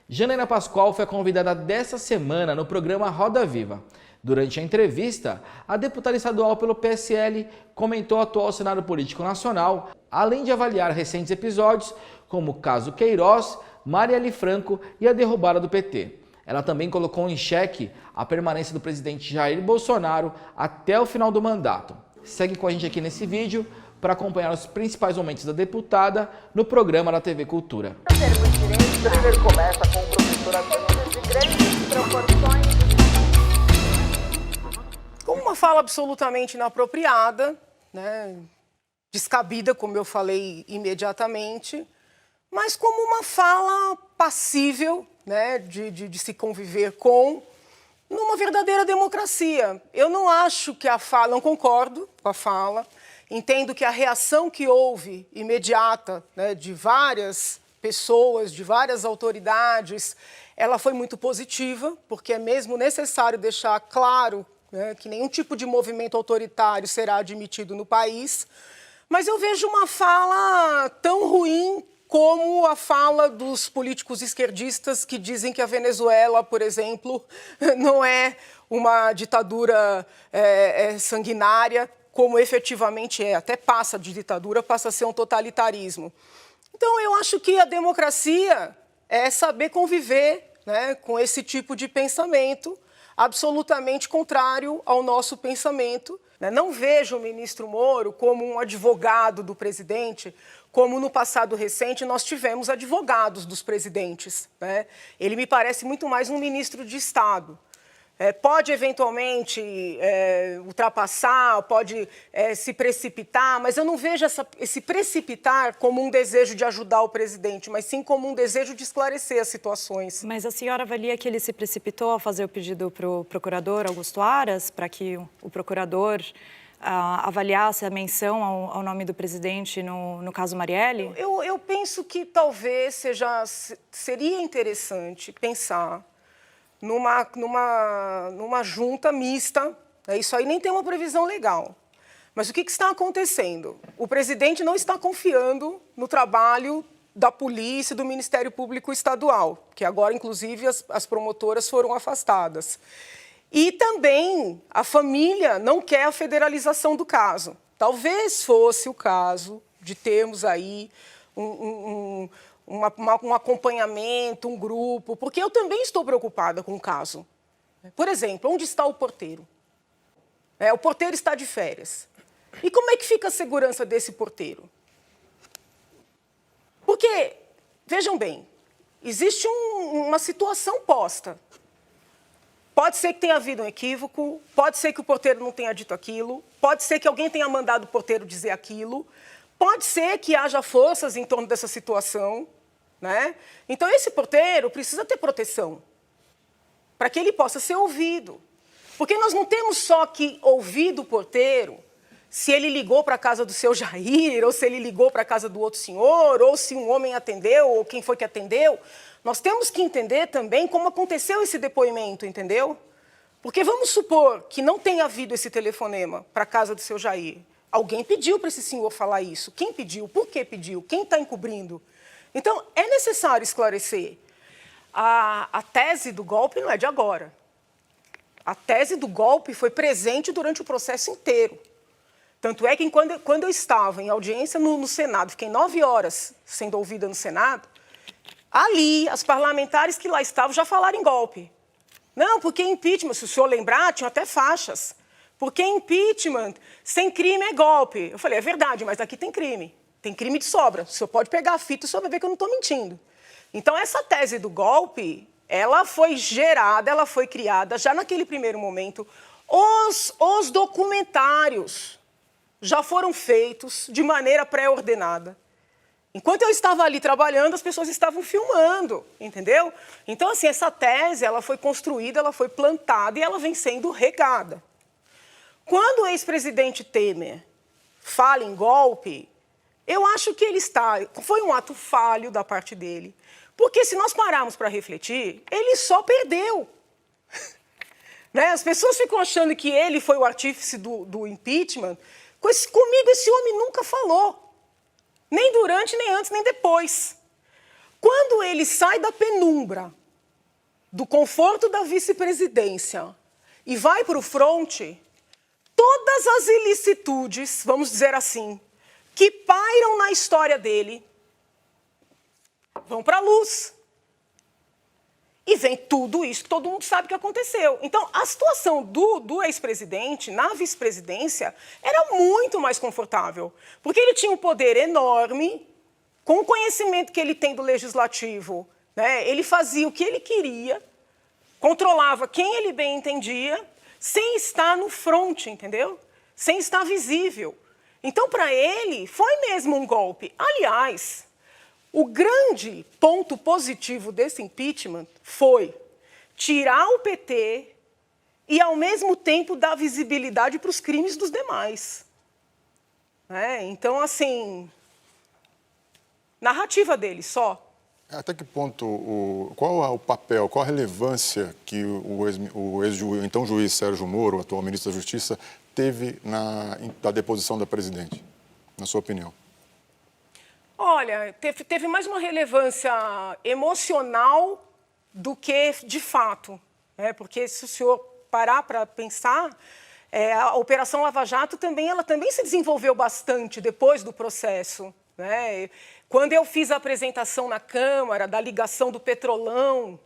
Janaína Pascoal foi a convidada dessa semana no programa Roda Viva. Durante a entrevista, a deputada estadual pelo PSL comentou o atual cenário político nacional, além de avaliar recentes episódios como o caso Queiroz, Marielle Franco e a derrubada do PT. Ela também colocou em xeque a permanência do presidente Jair Bolsonaro até o final do mandato. Segue com a gente aqui nesse vídeo para acompanhar os principais momentos da deputada no programa da TV Cultura. Primeiro começa com o professor Antônio de grandes proporções. Como uma fala absolutamente inapropriada, né, descabida, como eu falei imediatamente, mas como uma fala passível, né, de se conviver com, numa verdadeira democracia. Eu não acho que a fala, não concordo com a fala, entendo que a reação que houve imediata, né, de várias pessoas, de várias autoridades, ela foi muito positiva, porque é mesmo necessário deixar claro, né, que nenhum tipo de movimento autoritário será admitido no país, mas eu vejo uma fala tão ruim como a fala dos políticos esquerdistas que dizem que a Venezuela, por exemplo, não é uma ditadura sanguinária, como efetivamente é, até passa de ditadura, passa a ser um totalitarismo. Então, eu acho que a democracia é saber conviver, né, com esse tipo de pensamento absolutamente contrário ao nosso pensamento. Não vejo o ministro Moro como um advogado do presidente, como no passado recente nós tivemos advogados dos presidentes, né? Ele me parece muito mais um ministro de Estado. Pode eventualmente ultrapassar, pode se precipitar, mas eu não vejo esse precipitar como um desejo de ajudar o presidente, mas sim como um desejo de esclarecer as situações. Mas a senhora avalia que ele se precipitou ao fazer o pedido para o procurador Augusto Aras, para que o procurador avaliasse a menção ao nome do presidente no caso Marielle? Eu penso que talvez seria interessante pensar numa junta mista, né? Isso aí nem tem uma previsão legal. Mas o que está acontecendo? O presidente não está confiando no trabalho da polícia e do Ministério Público Estadual, que agora, inclusive, as promotoras foram afastadas. E também a família não quer a federalização do caso. Talvez fosse o caso de termos aí um acompanhamento, um grupo, porque eu também estou preocupada com o caso. Por exemplo, onde está o porteiro? O porteiro está de férias. E como é que fica a segurança desse porteiro? Porque, vejam bem, existe uma situação posta. Pode ser que tenha havido um equívoco, pode ser que o porteiro não tenha dito aquilo, pode ser que alguém tenha mandado o porteiro dizer aquilo, pode ser que haja forças em torno dessa situação, né? Então, esse porteiro precisa ter proteção para que ele possa ser ouvido. Porque nós não temos só que ouvir do porteiro se ele ligou para a casa do seu Jair, ou se ele ligou para a casa do outro senhor, ou se um homem atendeu, ou quem foi que atendeu. Nós temos que entender também como aconteceu esse depoimento, entendeu? Porque vamos supor que não tenha havido esse telefonema para a casa do seu Jair. Alguém pediu para esse senhor falar isso. Quem pediu? Por que pediu? Quem está encobrindo? Então, é necessário esclarecer. A tese do golpe não é de agora. A tese do golpe foi presente durante o processo inteiro. Tanto é que quando eu estava em audiência no Senado, fiquei 9 horas sendo ouvida no Senado, ali, as parlamentares que lá estavam já falaram em golpe. Não, porque impeachment, se o senhor lembrar, tinham até faixas. Porque impeachment, sem crime é golpe. Eu falei, é verdade, mas aqui tem crime. Tem crime de sobra. O senhor pode pegar a fita e o senhor vai ver que eu não estou mentindo. Então, essa tese do golpe, ela foi gerada, ela foi criada já naquele primeiro momento. Os documentários já foram feitos de maneira pré-ordenada. Enquanto eu estava ali trabalhando, as pessoas estavam filmando, entendeu? Então, assim, essa tese, ela foi construída, ela foi plantada e ela vem sendo regada. Quando o ex-presidente Temer fala em golpe, eu acho que foi um ato falho da parte dele. Porque se nós pararmos para refletir, ele só perdeu. Né? As pessoas ficam achando que ele foi o artífice do impeachment. Comigo esse homem nunca falou. Nem durante, nem antes, nem depois. Quando ele sai da penumbra, do conforto da vice-presidência e vai para o fronte, todas as ilicitudes, vamos dizer assim, que pairam na história dele, vão para a luz. E vem tudo isso que todo mundo sabe que aconteceu. Então, a situação do ex-presidente na vice-presidência era muito mais confortável, porque ele tinha um poder enorme, com o conhecimento que ele tem do legislativo, né? Ele fazia o que ele queria, controlava quem ele bem entendia, sem estar no fronte, entendeu? Sem estar visível. Então, para ele, foi mesmo um golpe. Aliás, o grande ponto positivo desse impeachment foi tirar o PT e, ao mesmo tempo, dar visibilidade para os crimes dos demais. Então, assim, narrativa dele só. Até que ponto, qual é o papel, qual a relevância que então juiz Sérgio Moro, atual ministro da Justiça, teve da deposição da presidente, na sua opinião? Olha, teve mais uma relevância emocional do que de fato, né? Porque se o senhor parar para pensar, a Operação Lava Jato ela também se desenvolveu bastante depois do processo, né? Quando eu fiz a apresentação na Câmara da ligação do Petrolão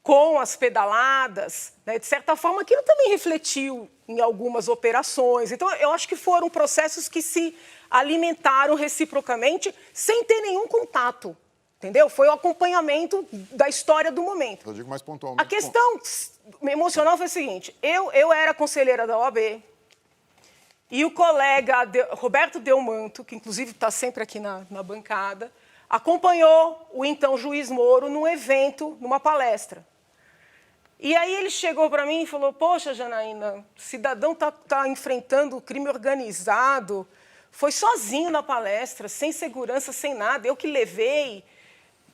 com as pedaladas, né, de certa forma aquilo também refletiu em algumas operações. Então, eu acho que foram processos que se alimentaram reciprocamente sem ter nenhum contato, entendeu? Foi o acompanhamento da história do momento. Eu digo mais pontualmente. A questão emocional foi a seguinte, eu era conselheira da OAB e o colega Roberto Delmanto, que inclusive está sempre aqui na bancada, acompanhou o então juiz Moro num evento, numa palestra. E aí ele chegou para mim e falou, poxa, Janaína, o cidadão está enfrentando o crime organizado, foi sozinho na palestra, sem segurança, sem nada, eu que levei.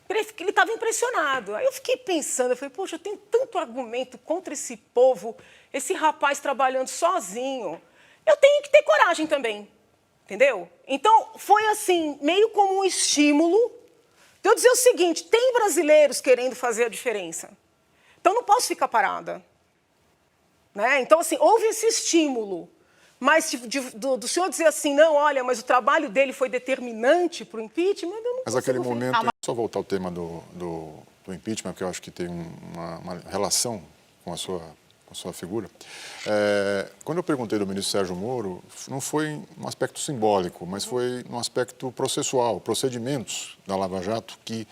Ele estava impressionado. Aí eu fiquei pensando, eu falei, poxa, eu tenho tanto argumento contra esse povo, esse rapaz trabalhando sozinho. Eu tenho que ter coragem também, entendeu? Então, foi assim, meio como um estímulo de eu dizer o seguinte, tem brasileiros querendo fazer a diferença. Então, não posso ficar parada. Né? Então, assim, houve esse estímulo. Mas do senhor dizer assim, não, olha, mas o trabalho dele foi determinante para o impeachment, eu não. Mas aquele momento, só voltar ao tema do impeachment, porque eu acho que tem uma relação com a sua figura. Quando eu perguntei do ministro Sérgio Moro, não foi um aspecto simbólico, mas foi um aspecto processual, procedimentos da Lava Jato que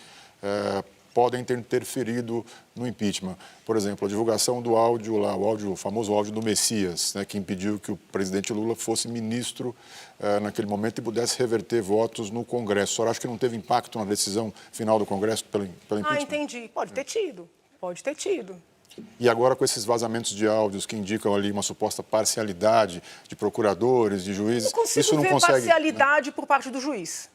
podem ter interferido no impeachment. Por exemplo, a divulgação do áudio lá, o famoso áudio do Messias, né, que impediu que o presidente Lula fosse ministro naquele momento e pudesse reverter votos no Congresso. A senhora acha que não teve impacto na decisão final do Congresso pelo impeachment? Ah, entendi. Pode ter tido. Pode ter tido. E agora com esses vazamentos de áudios que indicam ali uma suposta parcialidade de procuradores, de juízes, isso não consegue... Não consigo ver parcialidade por parte do juiz.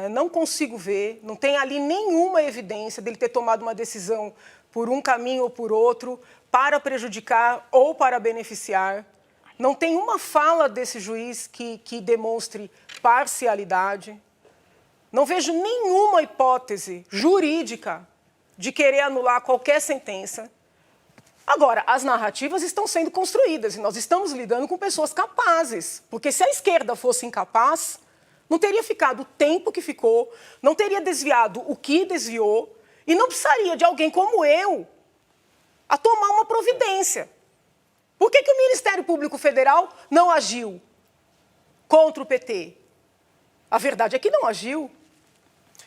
Não consigo ver, não tem ali nenhuma evidência dele ter tomado uma decisão por um caminho ou por outro para prejudicar ou para beneficiar. Não tem uma fala desse juiz que demonstre parcialidade. Não vejo nenhuma hipótese jurídica de querer anular qualquer sentença. Agora, as narrativas estão sendo construídas e nós estamos lidando com pessoas capazes, porque se a esquerda fosse incapaz, não teria ficado o tempo que ficou, não teria desviado o que desviou e não precisaria de alguém como eu a tomar uma providência. Por que o Ministério Público Federal não agiu contra o PT? A verdade é que não agiu.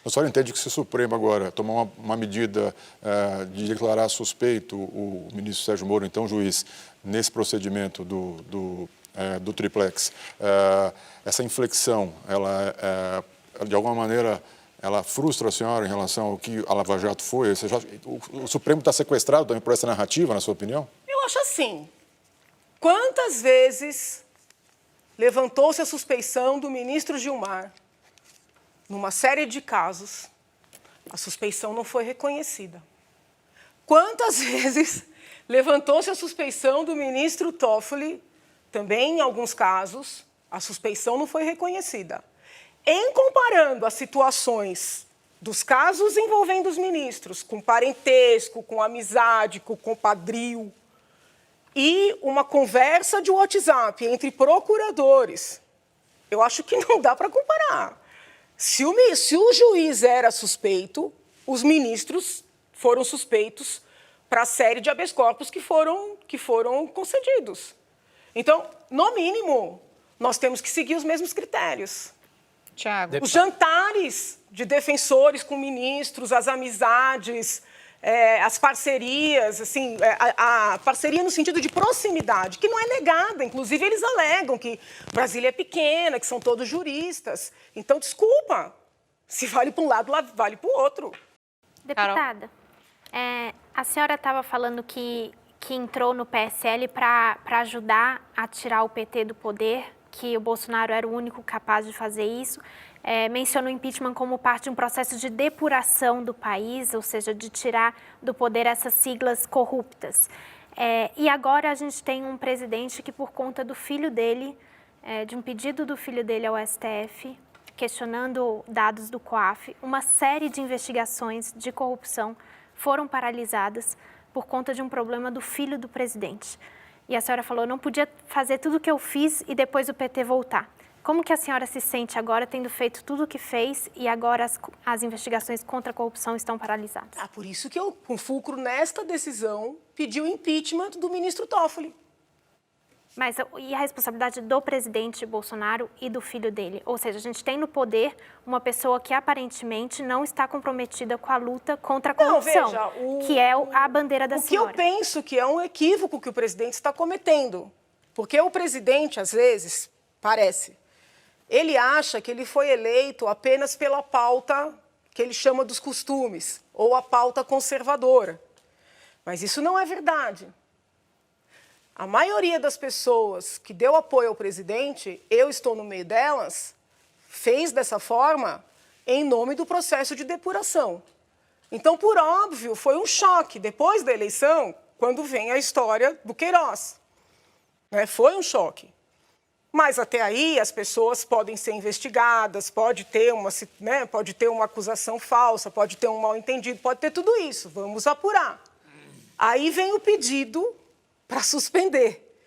A senhora entende que se o Supremo agora tomar uma medida de declarar suspeito o ministro Sérgio Moro, então juiz, nesse procedimento do triplex, essa inflexão, ela, de alguma maneira, ela frustra a senhora em relação ao que a Lava Jato foi? O Supremo está sequestrado também por essa narrativa, na sua opinião? Eu acho assim. Quantas vezes levantou-se a suspeição do ministro Gilmar? Numa série de casos, a suspeição não foi reconhecida. Quantas vezes levantou-se a suspeição do ministro Toffoli? Também, em alguns casos, a suspeição não foi reconhecida. Em comparando as situações dos casos envolvendo os ministros, com parentesco, com amizade, com compadrio, e uma conversa de WhatsApp entre procuradores, eu acho que não dá para comparar. Se o juiz era suspeito, os ministros foram suspeitos para a série de habeas corpus que foram concedidos. Então, no mínimo, nós temos que seguir os mesmos critérios. Tiago. Os jantares de defensores com ministros, as amizades, as parcerias, assim, a parceria no sentido de proximidade, que não é negada. Inclusive, eles alegam que Brasília é pequena, que são todos juristas. Então, desculpa, se vale para um lado, vale para o outro. Deputada, a senhora estava falando que entrou no PSL para ajudar a tirar o PT do poder, que o Bolsonaro era o único capaz de fazer isso. Menciona o impeachment como parte de um processo de depuração do país, ou seja, de tirar do poder essas siglas corruptas. E agora a gente tem um presidente que, por conta do filho dele, de um pedido do filho dele ao STF, questionando dados do COAF, uma série de investigações de corrupção foram paralisadas por conta de um problema do filho do presidente. E a senhora falou, não podia fazer tudo o que eu fiz e depois o PT voltar. Como que a senhora se sente agora, tendo feito tudo o que fez e agora as investigações contra a corrupção estão paralisadas? Por isso que eu, com fulcro nesta decisão, pedi o impeachment do ministro Toffoli. Mas e a responsabilidade do presidente Bolsonaro e do filho dele? Ou seja, a gente tem no poder uma pessoa que aparentemente não está comprometida com a luta contra a corrupção, que é a bandeira da senhora. O que eu penso que é um equívoco que o presidente está cometendo. Porque o presidente, às vezes, parece, ele acha que ele foi eleito apenas pela pauta que ele chama dos costumes, ou a pauta conservadora. Mas isso não é verdade. A maioria das pessoas que deu apoio ao presidente, eu estou no meio delas, fez dessa forma em nome do processo de depuração. Então, por óbvio, foi um choque depois da eleição, quando vem a história do Queiroz. Foi um choque. Mas até aí as pessoas podem ser investigadas, pode ter uma acusação falsa, pode ter um mal-entendido, pode ter tudo isso. Vamos apurar. Aí vem o pedido para suspender.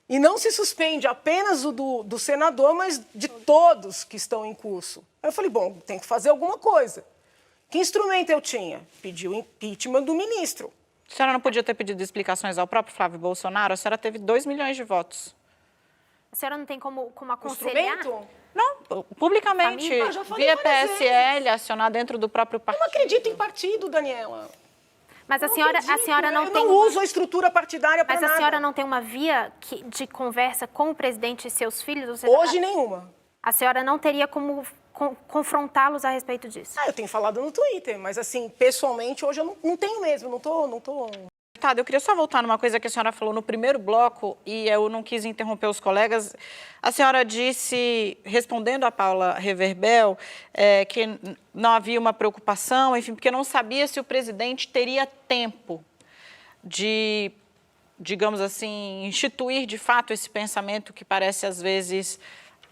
E não se suspende apenas o do senador, mas de todos que estão em curso. Aí eu falei, bom, tem que fazer alguma coisa. Que instrumento eu tinha? Pedi o impeachment do ministro. A senhora não podia ter pedido explicações ao próprio Flávio Bolsonaro? A senhora teve 2 milhões de votos. A senhora não tem como aconselhar? Instrumento? Não, publicamente, via PSL, acionar dentro do próprio partido. Eu não acredito em partido, Daniela. Mas a senhora não tem... Eu não uso a estrutura partidária para nada. Mas a senhora não tem uma via de conversa com o presidente e seus filhos? Hoje, nenhuma. A senhora não teria como confrontá-los a respeito disso? Eu tenho falado no Twitter, mas assim, pessoalmente, hoje eu não tenho mesmo, não tô... Deputada, eu queria só voltar numa coisa que a senhora falou no primeiro bloco e eu não quis interromper os colegas. A senhora disse, respondendo a Paula Reverbel, que não havia uma preocupação, enfim, porque não sabia se o presidente teria tempo de, digamos assim, instituir de fato esse pensamento que parece às vezes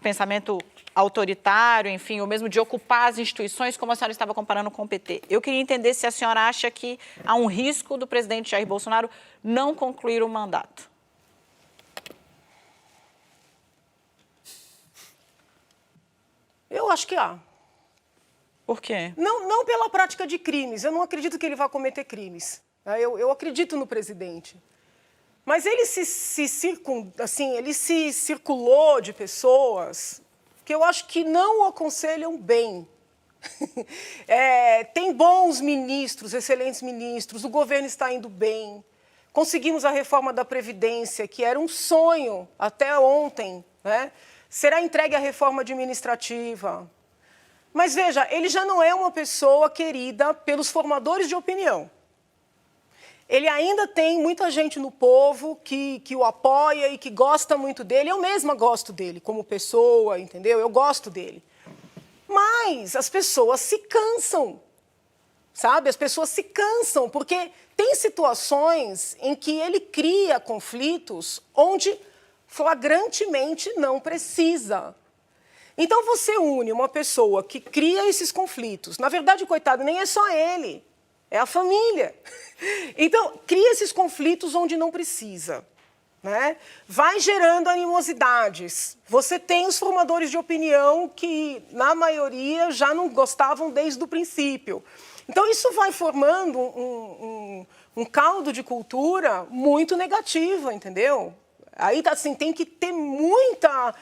pensamento autoritário, enfim, ou mesmo de ocupar as instituições, como a senhora estava comparando com o PT. Eu queria entender se a senhora acha que há um risco do presidente Jair Bolsonaro não concluir o mandato. Eu acho que há. Por quê? Não pela prática de crimes. Eu não acredito que ele vá cometer crimes. Eu acredito no presidente. Mas ele ele se circulou de pessoas que eu acho que não o aconselham bem. Tem bons ministros, excelentes ministros, o governo está indo bem. Conseguimos a reforma da Previdência, que era um sonho até ontem, Será entregue a reforma administrativa. Mas veja, ele já não é uma pessoa querida pelos formadores de opinião. Ele ainda tem muita gente no povo que o apoia e que gosta muito dele. Eu mesma gosto dele como pessoa, entendeu? Eu gosto dele. Mas as pessoas se cansam, sabe? As pessoas se cansam, porque tem situações em que ele cria conflitos onde flagrantemente não precisa. Então você une uma pessoa que cria esses conflitos. Na verdade, coitado, nem é só ele, é a família. Então, cria esses conflitos onde não precisa. Né? Vai gerando animosidades. Você tem os formadores de opinião que, na maioria, já não gostavam desde o princípio. Então, isso vai formando um caldo de cultura muito negativo, entendeu? Aí, assim, tem que ter muita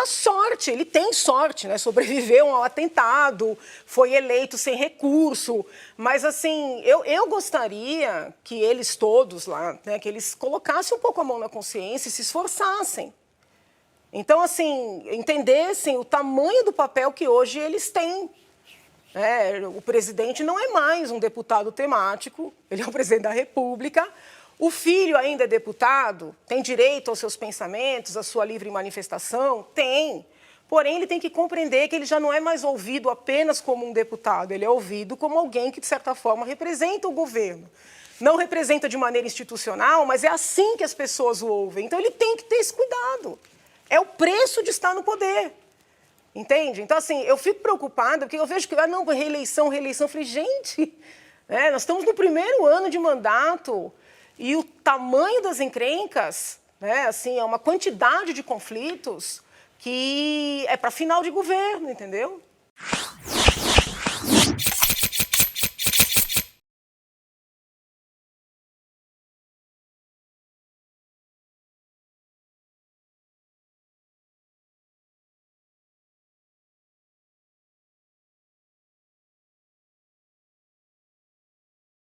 sorte. Ele tem sorte, né? Sobreviveu a um atentado, foi eleito sem recurso. Mas, assim, eu gostaria que eles todos lá, né, que eles colocassem um pouco a mão na consciência e se esforçassem. Então, assim, entendessem o tamanho do papel que hoje eles têm. O presidente não é mais um deputado temático, ele é o presidente da República. O filho ainda é deputado, tem direito aos seus pensamentos, à sua livre manifestação? Tem. Porém, ele tem que compreender que ele já não é mais ouvido apenas como um deputado, ele é ouvido como alguém que, de certa forma, representa o governo. Não representa de maneira institucional, mas é assim que as pessoas o ouvem. Então, ele tem que ter esse cuidado. É o preço de estar no poder. Entende? Então, assim, eu fico preocupada, porque eu vejo que, reeleição. Eu falei, gente, nós estamos no primeiro ano de mandato. E o tamanho das encrencas, né, assim, é uma quantidade de conflitos que é para final de governo, entendeu?